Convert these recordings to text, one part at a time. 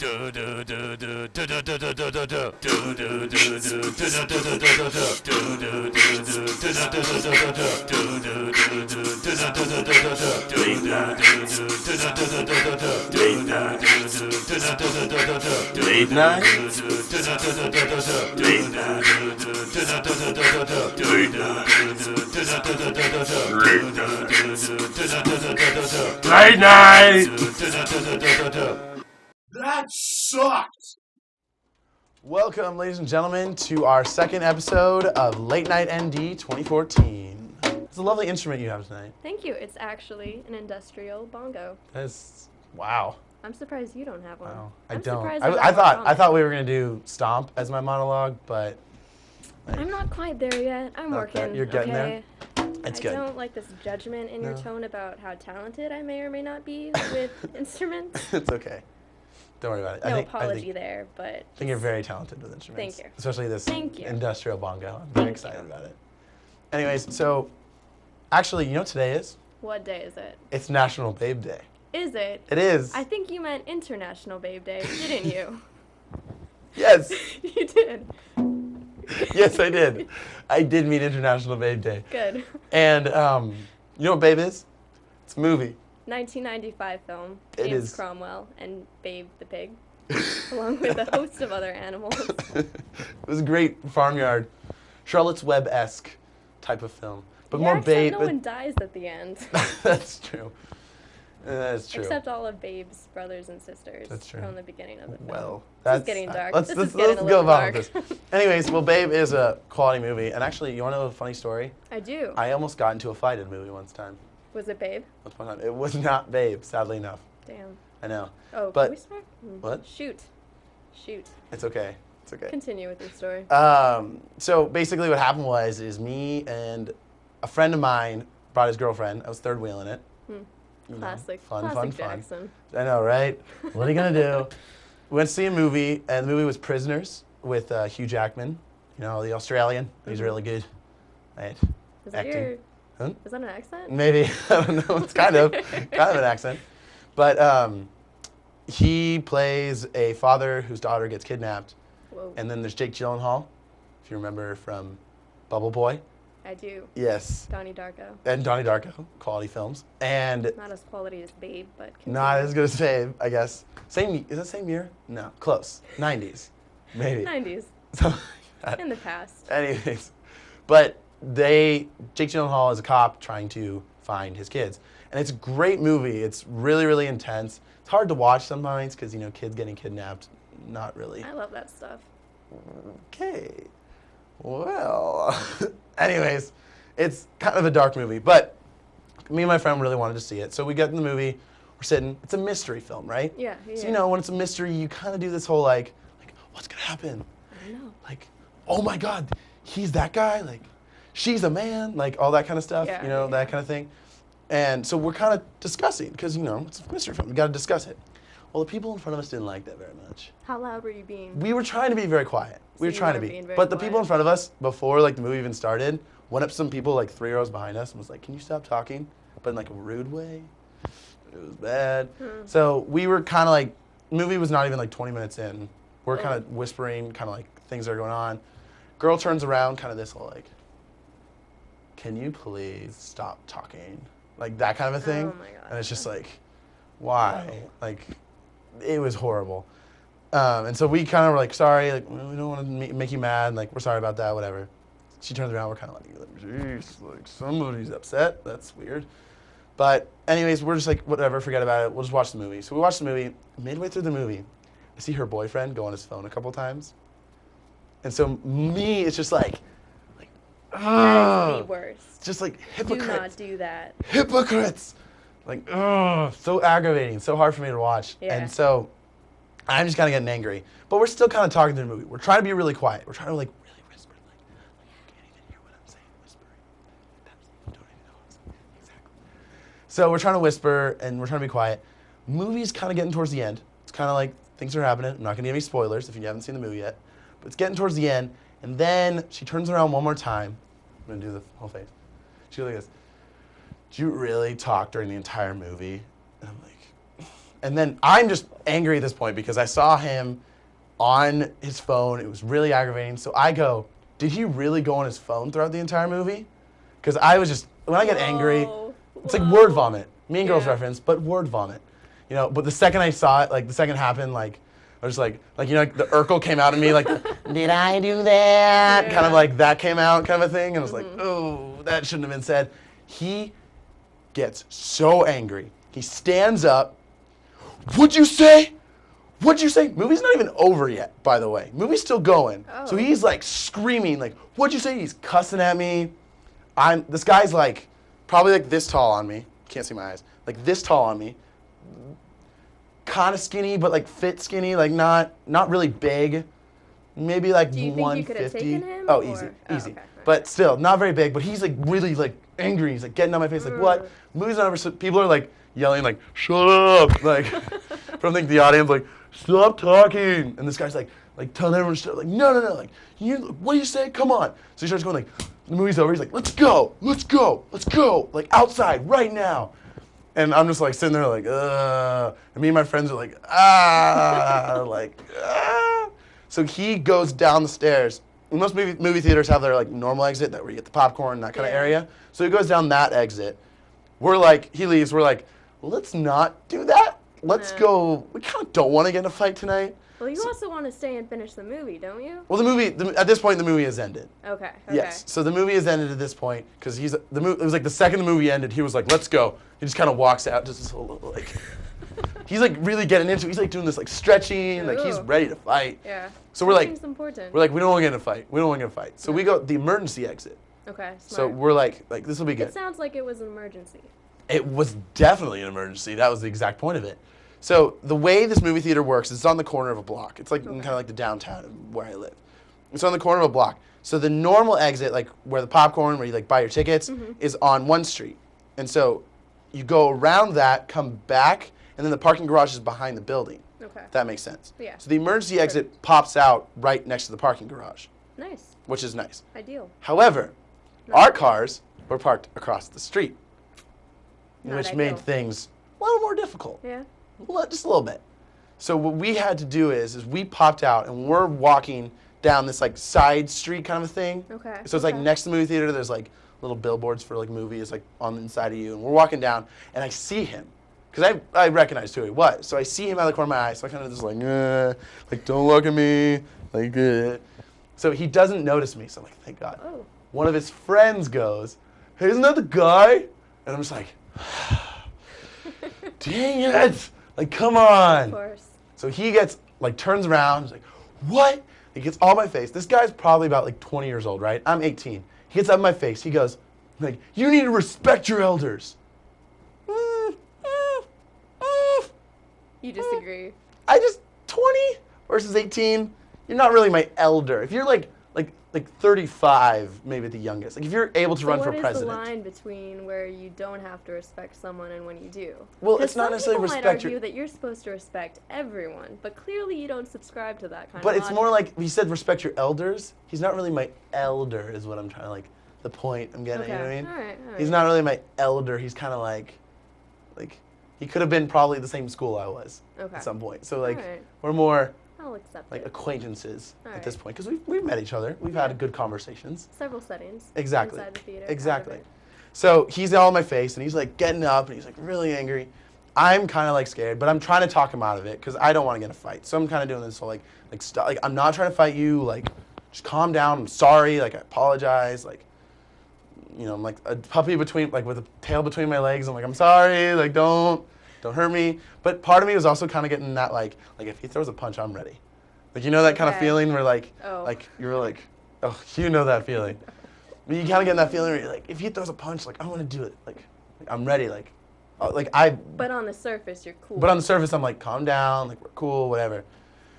Late night. Late night. That sucked! Welcome, ladies and gentlemen, to our second episode of LateNightND 2014. It's a lovely instrument you have tonight. Thank you. It's actually an industrial bongo. That's wow. I'm surprised you don't have one. Wow. I'm I don't. surprised I thought we were gonna do Stomp as my monologue, but I'm not quite there yet. I'm working. You're getting okay? there. It's good. I don't like this judgment in your tone about how talented I may or may not be with instruments. It's okay. Don't worry about it. No apology there, but I think you're very talented with instruments. Thank you. Especially this Thank you. industrial bongo. I'm very excited about it. Anyways, so actually, you know what today is? What day is it? It's National Babe Day. Is it? It is. I think you meant International Babe Day, didn't you? Yes. You did. Yes, I did. I did mean International Babe Day. Good. And you know what Babe is? It's a movie. 1995 film, It James is. Cromwell and Babe the pig, along with a host of other animals. It was a great farmyard, Charlotte's Web-esque type of film, but more Babe. No one dies at the end. That's true. That's true. Except all of Babe's brothers and sisters. That's true. From the beginning of the film. Well, This that's is getting dark. Let's This is getting a go little about dark. this. Anyways, well, Babe is a quality movie, and actually, you want to know a funny story? I do. I almost got into a fight in a movie once time. Was it Babe? Once upon a time. It was not Babe, sadly enough. Damn. I know. Oh, But- can we swear? What? Shoot. It's okay. It's okay. Continue with your story. So basically what happened is me and a friend of mine brought his girlfriend. I was third wheeling it. You know, Classic. fun, Classic fun. Jackson. I know, right? What are you going to do? We went to see a movie, and the movie was Prisoners with Hugh Jackman, you know, the Australian. He's really good at Is that acting. Huh? Is that an accent? Maybe. I don't know. It's kind of an accent. But he plays a father whose daughter gets kidnapped. Whoa. And then there's Jake Gyllenhaal, if you remember from Bubble Boy. I do. Yes. Donnie Darko. And Donnie Darko, quality films. And Not as quality as Babe, but continue. not as good as Babe, I guess. Is that same year? No, close. 90s, maybe. 90s. Something like that. In the past. Anyways, but Jake Gyllenhaal is a cop trying to find his kids. And it's a great movie. It's really, really intense. It's hard to watch sometimes because, you know, kids getting kidnapped, not really. I love that stuff. Okay. Well, anyways, it's kind of a dark movie, but me and my friend really wanted to see it. So we get in the movie, we're sitting, it's a mystery film, right? Yeah. So, you know, when it's a mystery, you kind of do this whole like, what's going to happen? I know. Like, oh my God, he's that guy? Like, she's a man? Like, all that kind of stuff, Yeah, you know, yeah. that kind of thing. And so we're kind of discussing, because, you know, it's a mystery film, we got to discuss it. Well, the people in front of us didn't like that very much. How loud were you being? We were trying to be very quiet. We were you trying to were be. being very But the people quiet. in front of us, before like the movie even started, went up to some people like 3 rows behind us and was like, "Can you stop talking?" But in like a rude way. It was bad. So we were kind of like, the movie was not even like 20 minutes in. We're kind of whispering, kind of like things are going on. Girl turns around, kind of this whole like, "Can you please stop talking?" Like that kind of a thing. Oh my God. And it's just like, why? Like, it was horrible. And so we kind of were like, sorry, like, we don't want to make you mad, like, we're sorry about that, whatever. She turns around, we're kind of like, jeez, like, somebody's upset, that's weird. But anyways, we're just like, whatever, forget about it, we'll just watch the movie. So we watched the movie. Midway through the movie, I see her boyfriend go on his phone a couple times. And so me, it's just like, That is ugh, the worst. just like Do hypocrites. not do that. Hypocrites. Like, ugh, so aggravating, so hard for me to watch. Yeah. And so I'm just kind of getting angry. But we're still kind of talking through the movie. We're trying to be really quiet. We're trying to like really whisper, like you can't even hear what I'm saying, whispering. You don't even know what I'm saying. Exactly. So we're trying to whisper and we're trying to be quiet. Movie's kind of getting towards the end. It's kind of like things are happening. I'm not going to give any spoilers if you haven't seen the movie yet. But it's getting towards the end. And then she turns around one more time. I'm going to do the whole face. She goes like this. "Do you really talk during the entire movie?" And I'm like, And then I'm just angry at this point because I saw him on his phone. It was really aggravating. So I go, did he really go on his phone throughout the entire movie? Because I was just, when I get angry, it's like word vomit. Mean Girls reference, but word vomit. You know, but the second I saw it, like the second it happened, like I was like you know, like the Urkel came out of me, like, did I do that? Yeah. Kind of like that came out, kind of a thing. And I was like, oh, that shouldn't have been said. He gets so angry. He stands up. What'd you say? What'd you say? Movie's not even over yet, by the way. Movie's still going. Oh. So he's like screaming, like, what'd you say? He's cussing at me. This guy's like, probably like this tall on me. Can't see my eyes. Like this tall on me. Kind of skinny, but like fit skinny, like not really big. Maybe like 150. Do you think you could have taken him? Oh, or? easy. Okay. But still, not very big. But he's like really like angry. He's like getting on my face, like what? Movie's not over. So people are like yelling, like shut up, like from like the audience, like stop talking. And this guy's like telling everyone to shut up, like no, like what do you say? Come on. So he starts going like, the movie's over. He's like, let's go, like outside right now. And I'm just like sitting there like, and me and my friends are like, like, So he goes down the stairs. Most movie theaters have their like normal exit, that where you get the popcorn, that kind of area. So he goes down that exit. We're like, he leaves. We're like, let's not do that. Let's go. We kind of don't want to get in a fight tonight. Well, you also want to stay and finish the movie, don't you? Well, at this point, the movie has ended. Okay. Yes. So the movie has ended at this point because it was like the second the movie ended, he was like, let's go. He just kind of walks out, just this whole like, he's like really getting into it. He's like doing this like stretching, like he's ready to fight. Yeah. So we're like, important. we don't want to get in a fight. We don't want to get in a fight. So we go the emergency exit. Okay. Smart. So we're like this will be good. It sounds like it was an emergency. It was definitely an emergency. That was the exact point of it. So the way this movie theater works is it's on the corner of a block. It's like kind of like the downtown of where I live. It's on the corner of a block. So the normal exit, like where the popcorn, where you like buy your tickets, is on one street. And so you go around that, come back, and then the parking garage is behind the building. Okay. If that makes sense. Yeah. So the emergency exit pops out right next to the parking garage. Nice. Which is nice. Ideal. However, our cars were parked across the street, which made ideal. things a little more difficult. Yeah. Just a little bit. So what we had to do is we popped out and we're walking down this like side street kind of a thing. Okay. So it's like next to the movie theater, there's like little billboards for like movies like on the inside of you. And we're walking down and I see him because I recognized who he was. So I see him out of the corner of my eye. So I kind of just like don't look at me. Like, So he doesn't notice me. So I'm like, thank God. Oh. One of his friends goes, hey, isn't that the guy? And I'm just like, dang it. Like, come on. Of course. So he turns around, he's like, what? He gets all in my face. This guy's probably about like 20 years old, right? I'm 18. He gets up in my face. He goes, like, you need to respect your elders. You disagree. 20 versus 18, you're not really my elder. If you're like 35, maybe at the youngest. Like if you're able to run for president. What is the line between where you don't have to respect someone and when you do? Well, it's not necessarily respect. Some people might argue that you're supposed to respect everyone, but clearly you don't subscribe to that kind of But it's logic. more like, he said respect your elders. He's not really my elder is what I'm trying to the point I'm getting, you know what I mean? All right. He's not really my elder. He's kind of like he could have been probably the same school I was at some point. So we're more I'll accept like it. acquaintances at this point because we've met each other. We've had good conversations. Several settings. Exactly. Inside the theater. Exactly. So he's all in my face and he's like getting up and he's like really angry. I'm kind of like scared, but I'm trying to talk him out of it because I don't want to get in a fight. So I'm kind of doing this whole I'm not trying to fight you. Like, just calm down. I'm sorry. Like, I apologize. Like, you know, I'm like a puppy with a tail between my legs. I'm like, I'm sorry. Like, don't hurt me. But part of me was also kind of getting that like if he throws a punch, I'm ready. Like, you know that kind of feeling where you're like, oh, you know that feeling. You kind of get that feeling where you're like, if he throws a punch, like, I want to do it. Like I'm ready. But on the surface, you're cool. But on the surface, I'm like, calm down. Like, we're cool, whatever.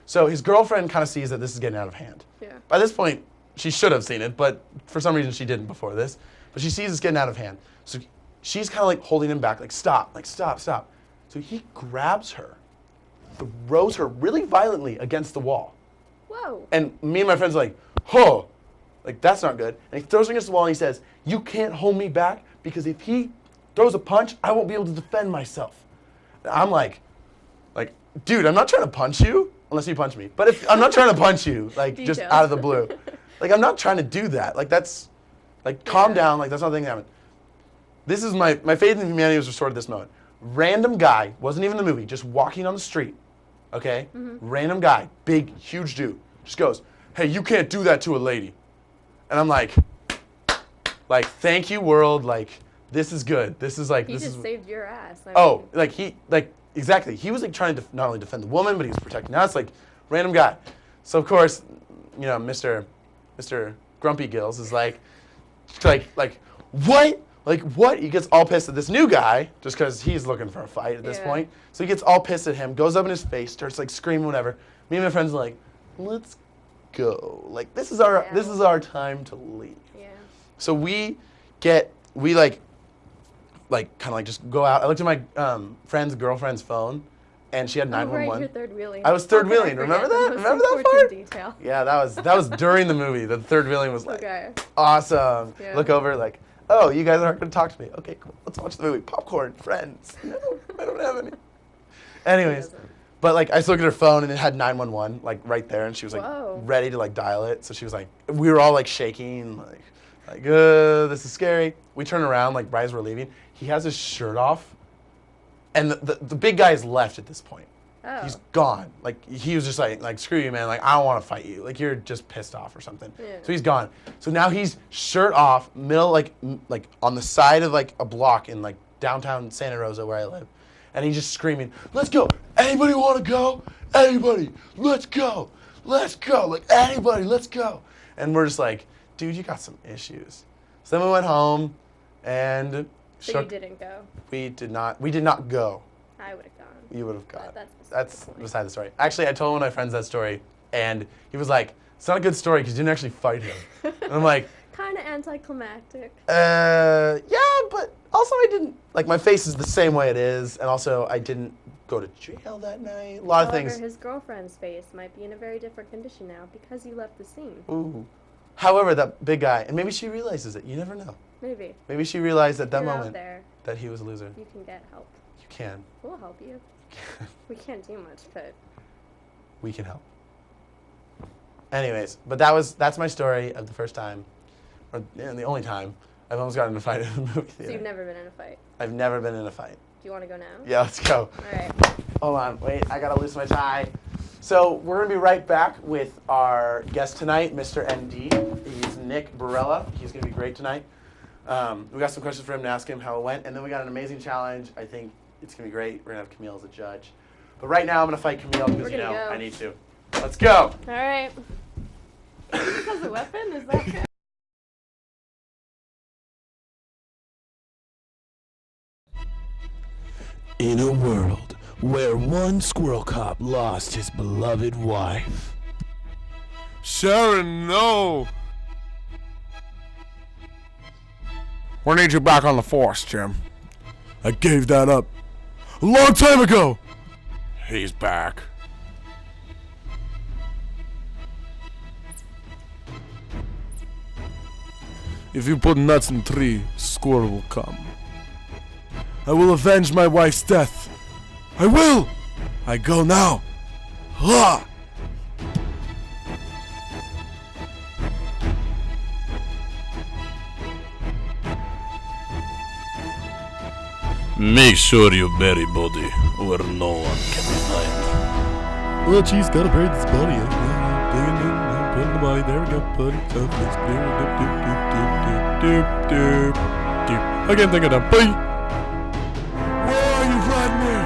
So his girlfriend kind of sees that this is getting out of hand. Yeah. By this point, she should have seen it, but for some reason she didn't before this. But she sees it's getting out of hand. So she's kind of like holding him back, like, stop. So he grabs her, throws her really violently against the wall. Whoa. And me and my friends are like, huh, like that's not good. And he throws her against the wall and he says, you can't hold me back because if he throws a punch, I won't be able to defend myself. And I'm like, Like, dude, I'm not trying to punch you unless you punch me. But if I'm not trying to punch you, like, just Details. out of the blue. Like, I'm not trying to do that. Like, that's, like, calm down. Like, that's not the thing that happened. This is my faith in humanity was restored at this moment. Random guy, wasn't even in the movie, just walking on the street, okay? Random guy, big, huge dude, just goes, hey, you can't do that to a lady. And I'm like, thank you, world. Like, this is good. This is like, He this just is. saved your ass. I Oh, mean, like, exactly. He was like trying to not only defend the woman, but he was protecting us. Like, random guy. So of course, you know, Mr. Grumpy Gills is like, what? Like, what? He gets all pissed at this new guy just because he's looking for a fight at this point. So he gets all pissed at him, goes up in his face, starts like screaming, whatever. Me and my friends are like, let's go. Like, this is our time to leave. yeah. So we like kind of like just go out. I looked at my friend's girlfriend's phone, and she had 911. Oh, right, you're third wheeling. I was third How could I wheeling. Remember forget that? the most Remember that important part? Detail. Yeah, that was during the movie. The third wheeling was like awesome. Yeah. Look over like, oh, you guys aren't gonna talk to me. Okay, cool. Let's watch the movie. Popcorn, friends. No, I don't have any. Anyways, but like I still looked at her phone and it had 911 like right there, and she was like Whoa. ready to like dial it. So she was like, we were all like shaking, like this is scary. We turn around like right as we're leaving. He has his shirt off, and the big guy is left at this point. Oh. He's gone. Like he was just like screw you, man. Like I don't want to fight you. Like you're just pissed off or something. Yeah. So he's gone. So now he's shirt off, middle like on the side of like a block in like downtown Santa Rosa where I live, and he's just screaming, "Let's go! Anybody want to go? Anybody? Let's go! Let's go! Like anybody? Let's go!" And we're just like, "Dude, you got some issues." So then we went home, and So you didn't go. We did not go. I would have gone. You would have gone. But That's beside the story. Actually, I told one of my friends that story, and he was like, "It's not a good story because you didn't actually fight him." And I'm like, kind of anticlimactic. yeah, but also I didn't, like my face is the same way it is, and also I didn't go to jail that night. A lot of However, things. his girlfriend's face might be in a very different condition now because you left the scene. Ooh. However, that big guy, and maybe she realizes it. You never know. Maybe. Maybe she realized at that You're out moment there. that he was a loser. You can get help. You can. We'll help you. We can't do much, but We can help. Anyways, but that's my story of the first time, or the only time I've almost gotten in a fight in a movie theater. so you've never been in a fight. I've never been in a fight. Do you want to go now? Yeah, let's go. All right. Hold on, wait, I gotta loosen my tie. So we're gonna be right back with our guest tonight, Mr. ND. He's Nick Barella. He's gonna be great tonight. We got some questions for him to ask him how it went, and then we got an amazing challenge. I think it's gonna be great. We're gonna have Camille as a judge. But right now I'm gonna fight Camille because We're gonna go. I need to. Let's go. All right. This has a weapon? Is that good? In a world where one squirrel cop lost his beloved wife. Sharon, no! We need you back on the force, Jim. I gave that up a long time ago. He's back. If you put nuts in a tree, squirrel will come. I will avenge my wife's death. I will! I go now. Ha! Make sure you bury body where no one can find. Well, geez, gotta bury this body. Digging in, putting the body. There we go. Putting stuff. I can't think of that. Where are you, Vladimir?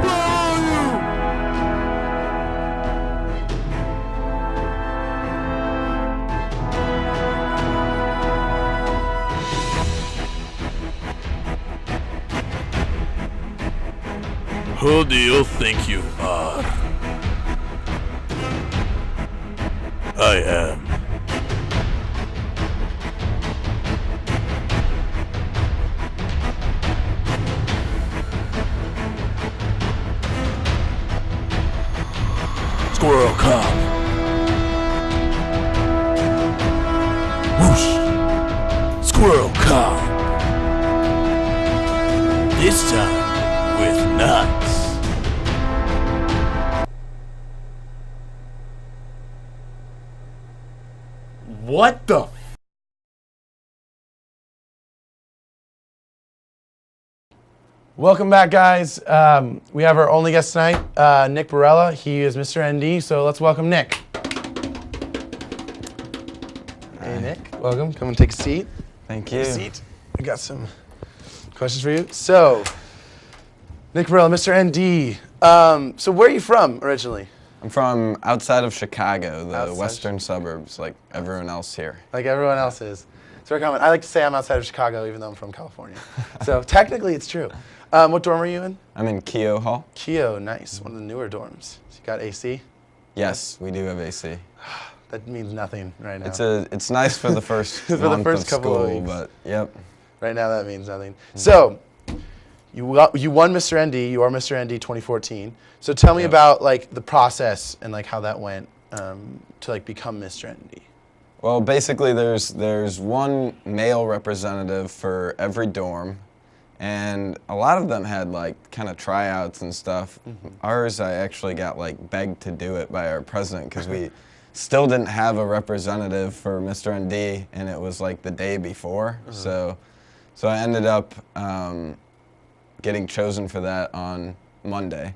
Where are you? Who do you think you are? I am. Squirrel Cop. Whoosh! Squirrel Cop. This time with nuts. What the? Welcome back, guys. We have our only guest tonight, Nick Barella. He is Mr. ND, so let's welcome Nick. Hey, Nick. Welcome. Come and take a seat. Thank you. Take a seat. I got some questions for you. So, Nick Barella, Mr. ND. So where are you from originally? I'm from outside of Chicago, the Outside. western suburbs, like everyone else here. Like everyone else is. It's very common. I like to say I'm outside of Chicago, even though I'm from California. So technically, it's true. What dorm are you in? I'm in Keogh Hall. Keogh, nice. One of the newer dorms. So you got AC? Yes, we do have AC. That means nothing right now. It's nice for the first For the month first of couple of school, weeks. but yep. Right now, that means nothing. So, you won Mr. ND. You are Mr. ND 2014. So tell me Yep. about like the process and like how that went to like become Mr. ND. Well, basically, there's one male representative for every dorm, and a lot of them had like kind of tryouts and stuff. Ours, I actually got like begged to do it by our president because we still didn't have a representative for Mr. ND, and it was like the day before. So I ended up getting chosen for that on Monday.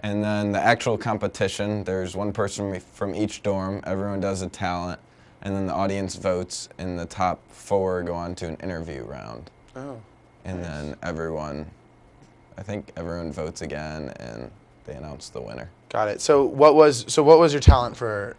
And then the actual competition, there's one person from each dorm, everyone does a talent, and then the audience votes, and the top 4 go on to an interview round. Oh. And then I think everyone votes again, and they announce the winner. Got it. So what was your talent for,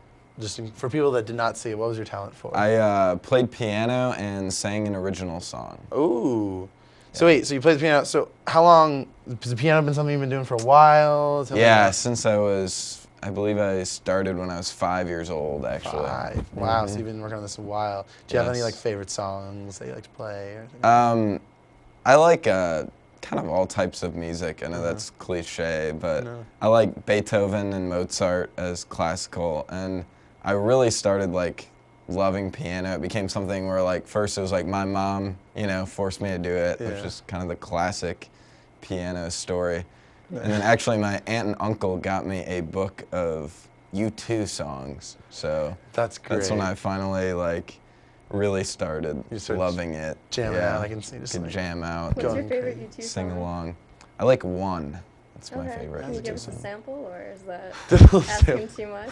for people that did not see it, what was your talent for? I played piano and sang an original song. Ooh. So wait, so you played the piano. So how long, has the piano been something you've been doing for a while? Tell me Yeah, about- since I believe I started when I was 5 years old, actually. 5. Wow, so you've been working on this a while. Do you have any Yes. like favorite songs that you like to play? Or anything? I like kind of all types of music. I know that's cliche, but No. I like Beethoven and Mozart as classical, and I really started like loving piano. It became something where like first it was like my mom, forced me to do it, which Yeah. is kind of the classic piano story. And then actually my aunt and uncle got me a book of U2 songs, so That's great. that's when I finally like really started You started loving it. jamming yeah. out. I can see just Could like, jam out, What's your Going favorite crazy. U2 sing song? along. I like One. That's my Okay. favorite. Can you give U2 us a song. sample, or is that Little asking too much?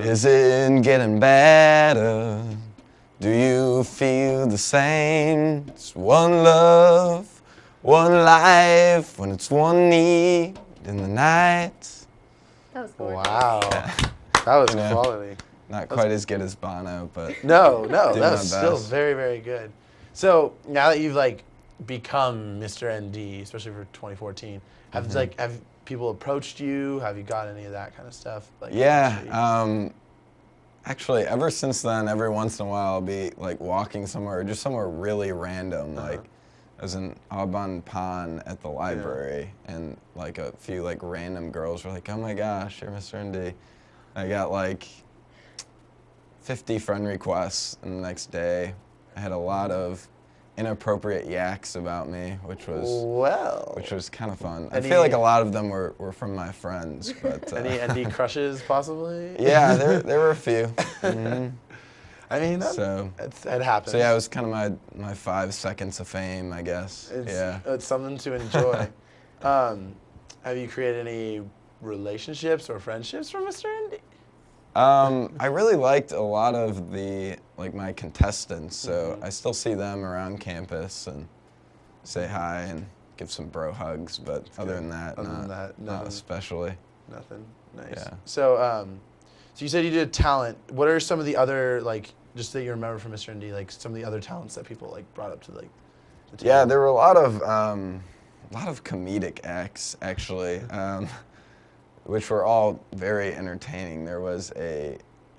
Is it getting better? Do you feel the same? It's one love, one life, when it's one need in the night. That was gorgeous. Wow. That was Yeah. quality. Not quite as good as Bono, but No, Doing that my was still best. very, very good. So now that you've like become Mr. ND, especially for 2014, have people approached you? Have you got any of that kind of stuff? Like, yeah. Actually, ever since then, every once in a while, I'll be like walking somewhere, just somewhere really random. Like, I was in Aubon Pond at the library, and like a few like random girls were like, "Oh my gosh, you're Mr. ND." I got like 50 friend requests, and the next day, I had a lot of inappropriate yaks about me, which was kind of fun. I feel like a lot of them were from my friends, but Any ND crushes, possibly? yeah, there were a few. Mhm. I mean, So it happens. So yeah, it was kind of my 5 seconds of fame, I guess. It's something to enjoy. Have you created any relationships or friendships from Mr. ND? I really liked a lot of my contestants, so I still see them around campus and say hi and give some bro hugs, but other than that, not nothing. especially. Nothing. Nice. Yeah. So, so you said you did talent. What are some of the other, like, just that you remember from Mr. ND, like some of the other talents that people like brought up to like the table? Yeah, there were a lot of comedic acts actually, which were all very entertaining. There was a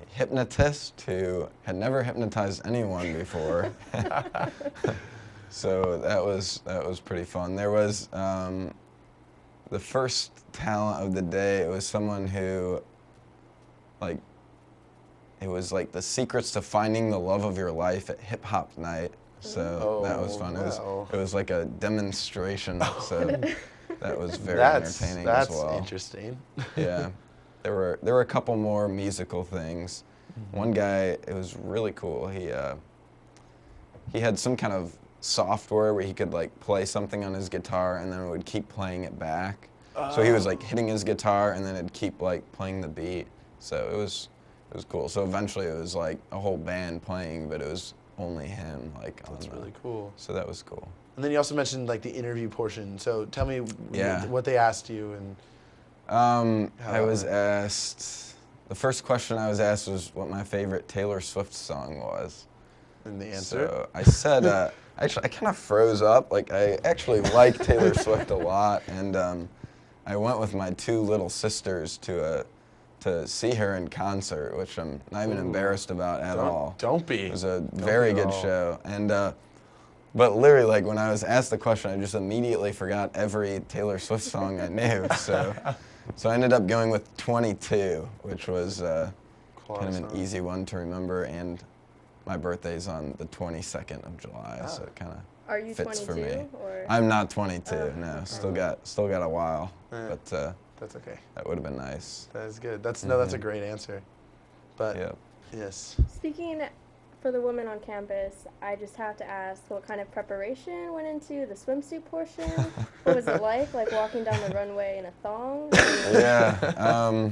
hypnotist who had never hypnotized anyone before, so that was pretty fun. There was the first talent of the day. It was someone who, like, it was like the secrets to finding the love of your life at hip hop night. So that was fun. Wow. It was like a demonstration. So that was very entertaining as well. That's interesting. Yeah, there were a couple more musical things. One guy, it was really cool. He had some kind of software where he could like play something on his guitar and then it would keep playing it back. So he was like hitting his guitar and then it'd keep like playing the beat. So it was cool. So eventually it was like a whole band playing, but it was only him like on That's the, really cool. So that was cool. And then you also mentioned like the interview portion. So tell me Yeah. what they asked you and. I was asked, the first question I was asked was what my favorite Taylor Swift song was. And the answer? So I said, actually, I kind of froze up. Like, I actually like Taylor Swift a lot, and I went with my 2 little sisters to see her in concert, which I'm not even embarrassed about at all. Don't be. It was a very good show, and but literally, like when I was asked the question, I just immediately forgot every Taylor Swift song I knew. So I ended up going with 22, which was kind of an easy one to remember, and my birthday's on the 22nd of July, so it kind Are you of fits 22? for me. Or? I'm not 22, no. Still got a while, but That's okay. that would have been nice. That is good. That's no, that's a great answer. But Yep. yes. Speaking for the women on campus, I just have to ask what kind of preparation went into the swimsuit portion? What was it like walking down the runway in a thong? Yeah.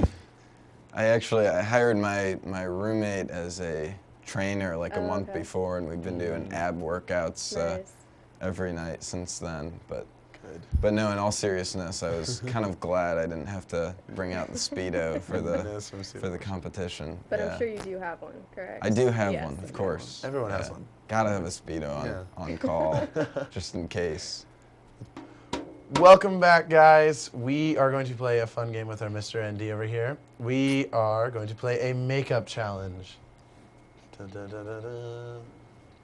I hired my roommate as a trainer like a month okay. before, and we've been doing ab workouts Nice. every night since then. Good. But no, in all seriousness, I was kind of glad I didn't have to bring out the Speedo for the competition. But yeah. I'm sure you do have one, correct? I do have Yes. one, of course. Everyone has Yeah. one. Gotta have a Speedo on call, just in case. Welcome back, guys. We are going to play a fun game with our Mr. ND over here. We are going to play a makeup challenge. Dun, dun, dun, dun, dun,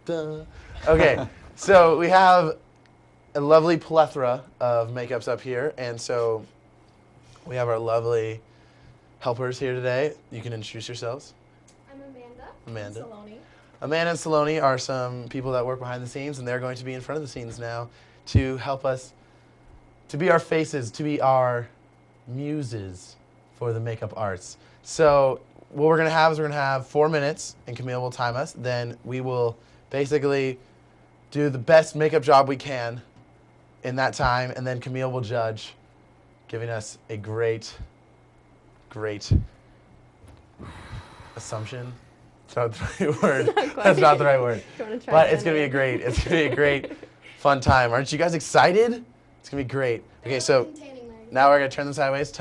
dun. Okay, so we have a lovely plethora of makeups up here, and so we have our lovely helpers here today. You can introduce yourselves. I'm Amanda. Amanda. Saloni. Amanda and Saloni are some people that work behind the scenes, and they're going to be in front of the scenes now to help us, to be our faces, to be our muses for the makeup arts. So what we're going to have is we're going to have 4 minutes, and Camille will time us. Then we will basically do the best makeup job we can in that time, and then Camille will judge, giving us a great assumption. That's not the right word. That's not the right word. Do you wanna try But that it's gonna be anyway? it's gonna be a great, fun time. Aren't you guys excited? It's gonna be great. Okay, so now we're gonna turn them sideways.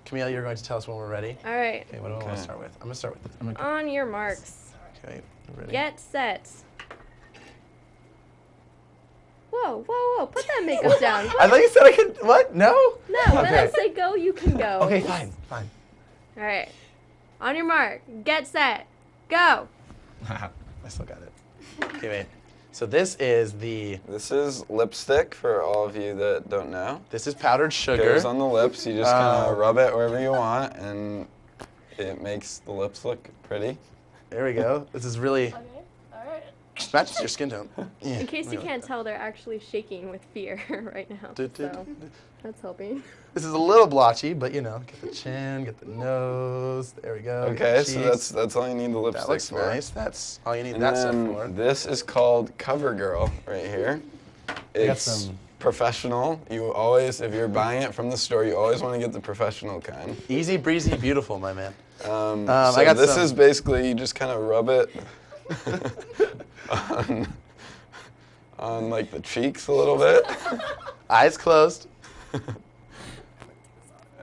Camille, you're going to tell us when we're ready. All right. Okay, what do I want to start with? I'm gonna start with this. On your marks. Okay, ready? Get set. Whoa. Put that makeup down. I thought you said I could. What? No. No, when I Okay. say go, you can go. Okay, fine. All right. On your mark. Get set. Go. I still got it. Okay, wait. So this is This is lipstick for all of you that don't know. this is powdered sugar. Goes on the lips. You just kind of rub it wherever you want, and it makes the lips look pretty. There we go. This is really Okay. All right. matches your skin tone. Yeah, In case you really. can't tell, they're actually shaking with fear right now. So that's helping. This is a little blotchy, but you know, get the chin, get the nose. There we go. get the Okay, so cheeks. that's all you need the lipstick That looks for. nice. That's all you need And that stuff then for. this is called CoverGirl right here. got It's some- professional. You always, if you're buying it from the store, you always want to get the professional kind. Easy breezy, beautiful, my man. So I got this some- is basically you just kind of rub it on like the cheeks a little bit, Eyes closed.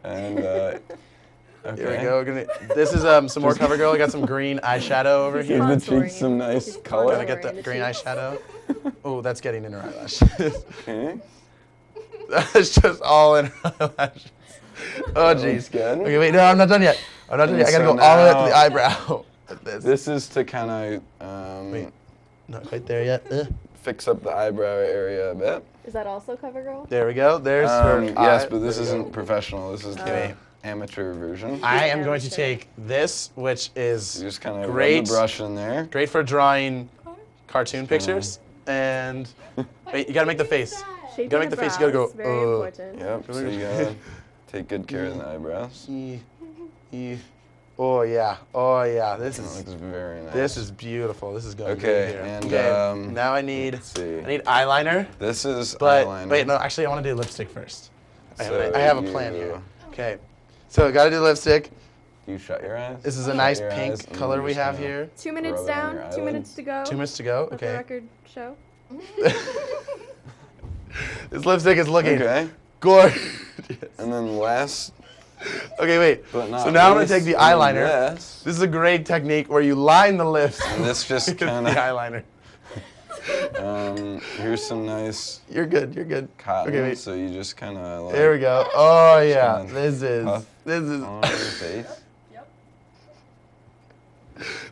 and okay. Here we go. This is some more CoverGirl. I got some green eyeshadow over Give here. the Contouring. cheeks some nice She's color. Gonna get contouring the the green cheeks. eyeshadow. Oh, that's getting in her eyelashes. Okay. That's just all in her eyelashes. Oh, Looks jeez. good. Okay, wait. No, I'm not done yet. I gotta And go so all the way up to the now- eyebrow. Like this. This is to kind of Wait. Not quite there yet. fix up the eyebrow area a bit. Is that also CoverGirl? There we go. There's her Yes, eye. but this There we go. isn't professional. This is Okay. the amateur version. I am going to Amateur. take this, which is You just kind of rub great. the brush in there. great for drawing cartoon pictures. And wait, you gotta make the face. Shaping gotta make the face, you gotta go, brows, Very important. Yep, so you gotta take good care of the eyebrows. Oh yeah. Oh yeah. This That is looks very nice. this is beautiful. This is going Okay, good here. and, okay. Now I need let's see. eyeliner. This is But eyeliner. wait, no. Actually, I want to do lipstick first. So I have a plan here. Okay. So got to do lipstick. You shut your eyes. This is a Shut nice your eyes, pink and color you're we just have gonna- here. 2 minutes Rub it on down, your 2 eyelids. minutes to go. 2 minutes to go. Let the Okay. record show. This lipstick is looking Okay. gorgeous. And then last, Okay, wait. but not So now I'm gonna least, take the and then eyeliner. This, This is a great technique where you line the lips and this just with the kind of. eyeliner. Here's some nice You're good. You're good. cotton. Okay, wait. So you just kind of like. There we go. Oh yeah. Kinda This is. puff This is. on your face.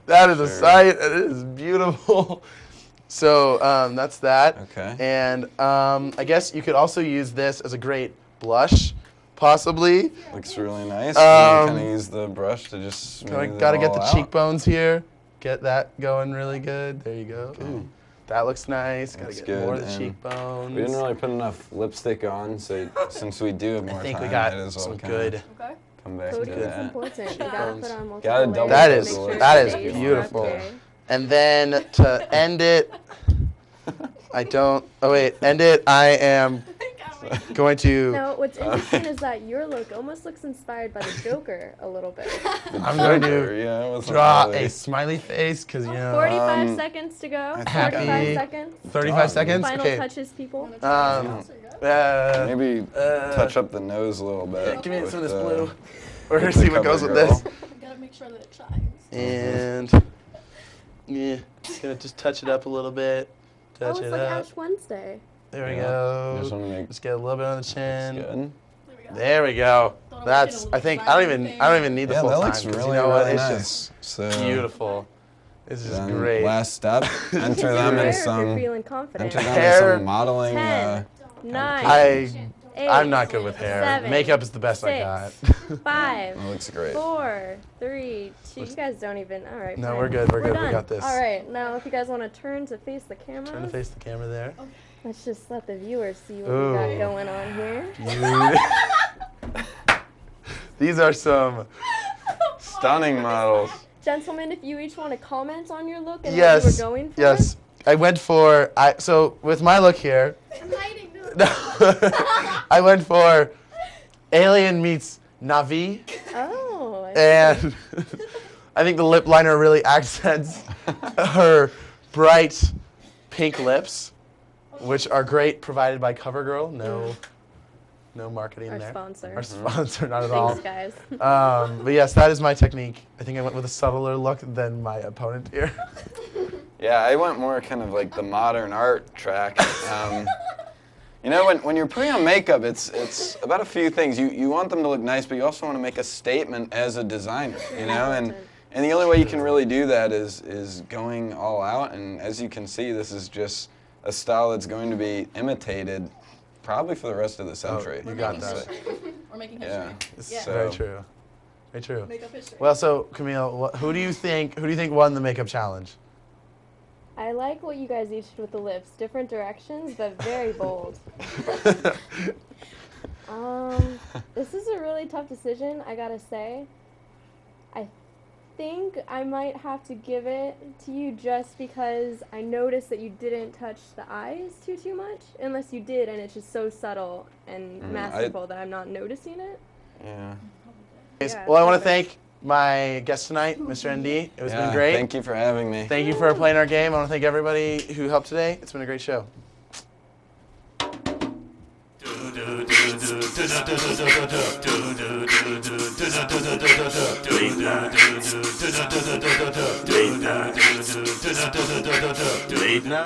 That is a Sure. sight. It is beautiful. So that's that. Okay. And I guess you could also use this as a great blush, possibly. Looks really nice. Um, And kind of use the brush to just smooth it Gotta get all the out. cheekbones here. Get that going really good. There you go. Ooh, that looks nice. Gotta That's get more of good, the and cheekbones. We didn't really put enough lipstick on, so since we do have more I think time, we got might as well some kinda good. Okay. come back Coating to is that. important. You gotta put on multiple Gotta layers double to That make is- sure it that is stays beautiful. okay. And then to end it, I don't. Oh wait, end it. I am going to. Now, what's interesting is that your look almost looks inspired by the Joker a little bit. I'm going Joker, to yeah, it wasn't draw really- a smiley face because you know. 45 seconds to go. think 45 I'm- seconds. 35 seconds. Final Okay. touches, people. Maybe touch up the nose a little bit. Give me with some of this the- blue. We're gonna with the see what goes with CoverGirl. this. Gotta make sure that it shines. And yeah, gonna just touch it up a little bit. Oh, Touch it's it like up. Ash Wednesday. There we Yeah. Just go. want to make Just get a little bit on the this chin. good. There we go. There we go. Thought I was That's. getting a I little think design I don't even need the Yeah, full that time. looks 'cause really, you know what? really It's nice. just So beautiful. This is then great. last step, enter You're them rare in if you're some, feeling confident. enter them Hair. in some modeling. 10, 9, I'm 8, not good with hair. 7, Makeup is the best I got. 5, That looks great. 4, 3, 2. You guys don't even. All right. No, fine. we're good. We're good. We done. got this. All right. Now, if you guys want to turn to face the camera, Turn to face the camera there. let's just let the viewers see what we got Ooh. going on here. These are some. Stunning models. Gentlemen, if you each want to comment on your look and what Yes. you were going for. Yes. I went for. So with my look here, I'm hiding. No. I went for Alien meets Navi, Oh. I see. and I think the lip liner really accents her bright pink lips, which are great, provided by CoverGirl. No marketing Our there. sponsor. Our sponsor, not at all. Thanks, guys. But yes, that is my technique. I think I went with a subtler look than my opponent here. Yeah, I went more kind of like the modern art track. You know, when you're putting on makeup, it's about a few things. You want them to look nice, but you also want to make a statement as a designer, you know? And the only way you can really do that is going all out. And as you can see, this is just a style that's going to be imitated probably for the rest of the century. You got that. We're making history. Yeah. It's Yeah. very true. Very true. Makeup history. Well, so Camille, who do you think won the makeup challenge? I like what you guys each did with the lips. Different directions, but very bold. This is a really tough decision, I gotta say. I think I might have to give it to you just because I noticed that you didn't touch the eyes too much. Unless you did, and it's just so subtle and masterful that I'm not noticing it. Yeah. Yeah, Well, I want to perfect. thank my guest tonight, Mr. ND. It has Yeah, been great. Thank you for having me. Thank you for playing our game. I want to thank everybody who helped today. It's been a great show. Late night.